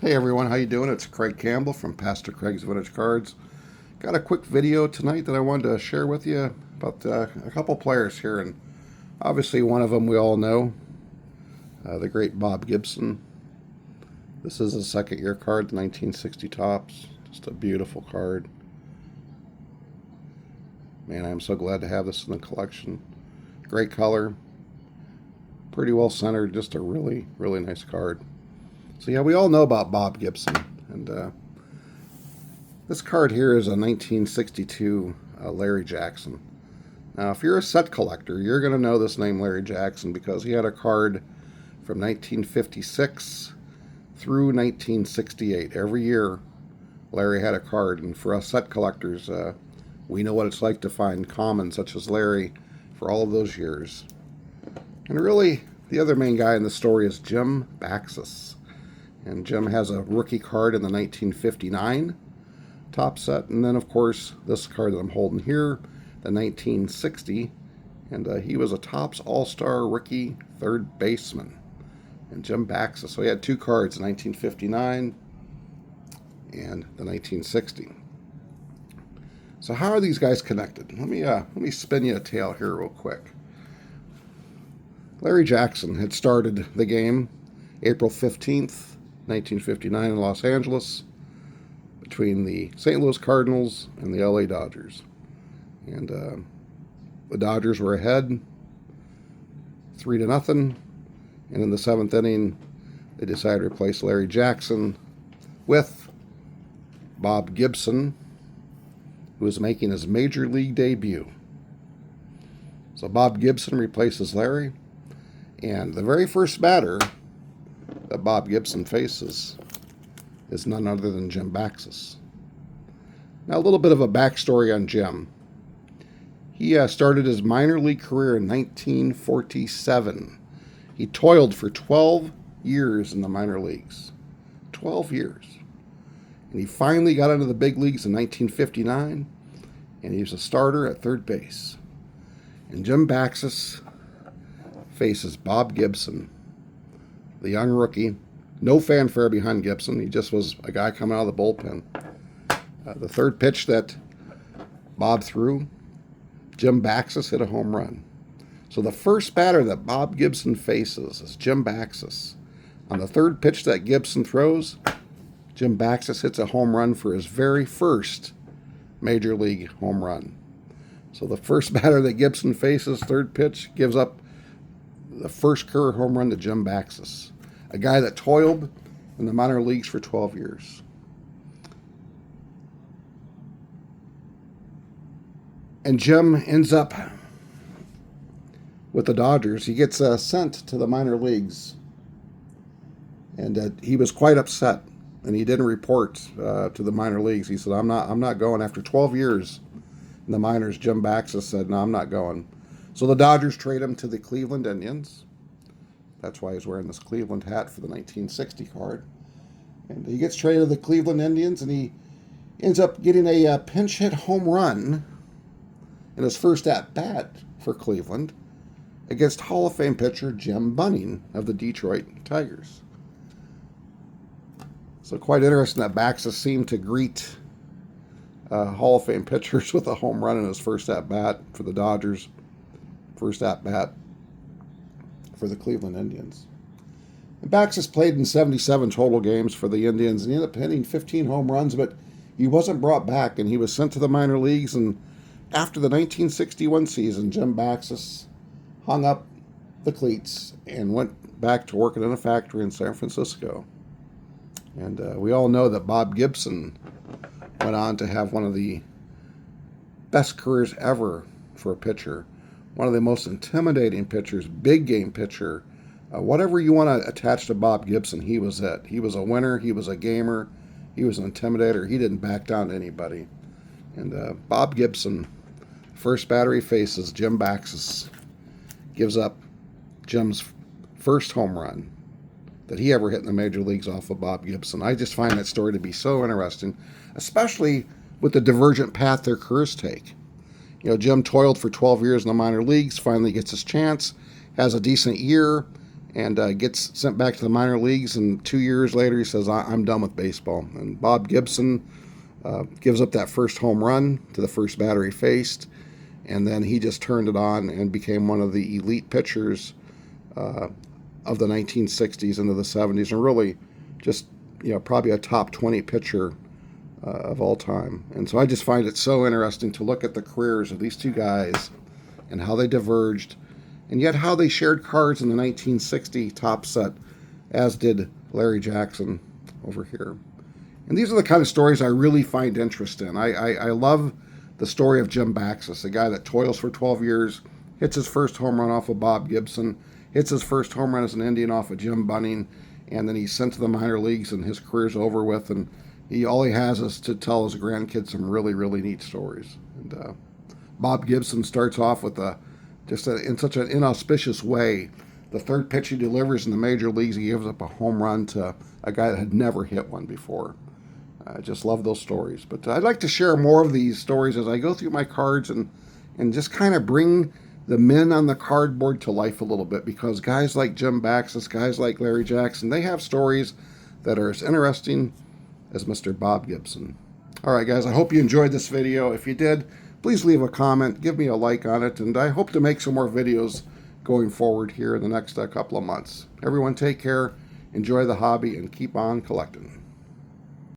Hey everyone, how you doing? It's Craig Campbell from Pastor Craig's Vintage Cards. Got a quick video tonight that I wanted to share with you about a couple players here, and obviously one of them we all know, the great Bob Gibson. This is a second year card, the 1960 Topps. Just a beautiful card. Man, I'm so glad to have this in the collection. Great color, pretty well centered, just a really, really nice card. So yeah, we all know about Bob Gibson, and this card here is a 1962 Larry Jackson. Now, if you're a set collector, you're going to know this name Larry Jackson because he had a card from 1956 through 1968. Every year, Larry had a card, and for us set collectors, we know what it's like to find commons such as Larry for all of those years. And really, the other main guy in the story is Jim Baxes. And Jim has a rookie card in the 1959 top set. And then, of course, this card that I'm holding here, the 1960. And he was a Topps All-Star rookie third baseman. And Jim Baxes. So he had two cards, the 1959 and the 1960. So how are these guys connected? Let me spin you a tale here real quick. Larry Jackson had started the game April 15th, 1959 in Los Angeles between the St. Louis Cardinals and the LA Dodgers. And the Dodgers were ahead 3-0. And in the seventh inning, they decided to replace Larry Jackson with Bob Gibson, who was making his major league debut. So Bob Gibson replaces Larry, and the very first batter that Bob Gibson faces is none other than Jim Baxes. Now, a little bit of a backstory on Jim. He started his minor league career in 1947. He toiled for 12 years in the minor leagues. 12 years. And he finally got into the big leagues in 1959, and he was a starter at third base. And Jim Baxes faces Bob Gibson, the young rookie. No fanfare behind Gibson. He just was a guy coming out of the bullpen. The third pitch that Bob threw, Jim Baxes hit a home run. So the first batter that Bob Gibson faces is Jim Baxes. On the third pitch that Gibson throws, Jim Baxes hits a home run for his very first major league home run. So the first batter that Gibson faces, third pitch, gives up the first career home run to Jim Baxes, a guy that toiled in the minor leagues for 12 years. And Jim ends up with the Dodgers. He gets sent to the minor leagues, and he was quite upset, and he didn't report to the minor leagues. He said, I'm not going. After 12 years in the minors, Jim Baxes said, no, I'm not going. So the Dodgers trade him to the Cleveland Indians. That's why he's wearing this Cleveland hat for the 1960 card. And he gets traded to the Cleveland Indians, and he ends up getting a pinch hit home run in his first at-bat for Cleveland against Hall of Fame pitcher Jim Bunning of the Detroit Tigers. So quite interesting that Baxes seemed to greet Hall of Fame pitchers with a home run in his first at-bat for the Dodgers, first at-bat for the Cleveland Indians. And Baxes played in 77 total games for the Indians, and he ended up hitting 15 home runs, but he wasn't brought back, and he was sent to the minor leagues. And after the 1961 season, Jim Baxes hung up the cleats and went back to working in a factory in San Francisco. And we all know that Bob Gibson went on to have one of the best careers ever for a pitcher. One of the most intimidating pitchers, big game pitcher. Whatever you want to attach to Bob Gibson, he was it. He was a winner. He was a gamer. He was an intimidator. He didn't back down to anybody. And Bob Gibson, first batter he faces, Jim Baxes, gives up Jim's first home run that he ever hit in the major leagues off of Bob Gibson. I just find that story to be so interesting, especially with the divergent path their careers take. You know, Jim toiled for 12 years in the minor leagues, finally gets his chance, has a decent year, and gets sent back to the minor leagues. And 2 years later, he says, I'm done with baseball. And Bob Gibson gives up that first home run to the first batter he faced. And then he just turned it on and became one of the elite pitchers of the 1960s into the 70s, and really just, probably a top 20 pitcher of all time. And so I just find it so interesting to look at the careers of these two guys and how they diverged, and yet how they shared cards in the 1960 top set, as did Larry Jackson over here. And these are the kind of stories I really find interest in. I love the story of Jim Baxes, a guy that toils for 12 years, hits his first home run off of Bob Gibson, hits his first home run as an Indian off of Jim Bunning, and then he's sent to the minor leagues and his career's over with, and all he has is to tell his grandkids some really, really neat stories. And Bob Gibson starts off with in such an inauspicious way. The third pitch he delivers in the major leagues, he gives up a home run to a guy that had never hit one before. I just love those stories. But I'd like to share more of these stories as I go through my cards and just kind of bring the men on the cardboard to life a little bit, because guys like Jim Baxes, guys like Larry Jackson, they have stories that are as interesting as Mr. Bob Gibson. All right, guys, I hope you enjoyed this video. If you did, please leave a comment, give me a like on it, and I hope to make some more videos going forward here in the next couple of months. Everyone take care, enjoy the hobby, and keep on collecting.